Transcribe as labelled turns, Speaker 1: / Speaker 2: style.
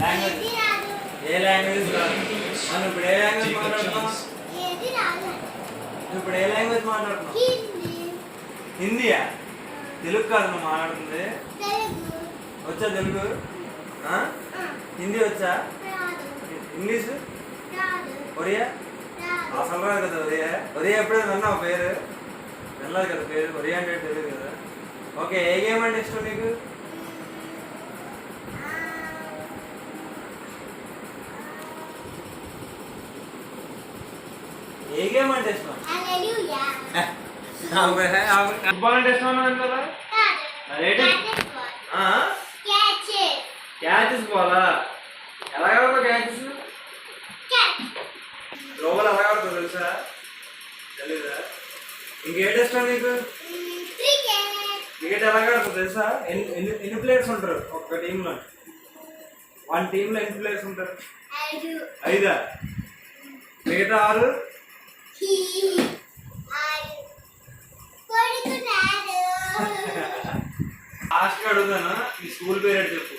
Speaker 1: Language ఏ language రాదు. మనం ఇప్పుడు ఏ లాంగ్వేజ్ మాట్లాడుతున్నాం? ఇప్పుడు ఏ లాంగ్వేజ్ మాట్లాడుతున్నాం? హిందీయా? తెలుగు కాదు నువ్వు మాట్లాడుతుంది. వచ్చా తెలుగు? హిందీ వచ్చా? ఇంగ్లీషు? ఒరియా? అసలు రాదు కదా ఒరియా. ఒరియా ఎప్పుడైనా విన్నావు పేరు? వెళ్ళదు కదా పేరు. ఒరియా అంటే తెలియదు కదా. ఓకే, ఏ గేమ్ అంటే ఇష్టం నీకు? ఏ గేమ్ అంటే ఇష్టం? ఫుట్బాల్ అంటే ఇష్టం అన్నది కదా. క్యాచెస్ బాలా ఎలా ఆడతావు? క్యాచెస్ లోపల ఎలా ఆడతావు తెలుసా? తెలీదా? ఇంకేంటి ఇష్టం నీకు? క్రికెట్ ఎలా ఆడతావు తెలుసా? ఎన్ని ప్లేయర్స్ ఉంటారు ఒక టీంలో? వన్ టీంలో ఎన్ని ప్లేయర్స్ ఉంటారు? 5. మిగతా 6 లాస్ట్ అడుగుతాను. ఈ స్కూల్ పేరు చెప్పు.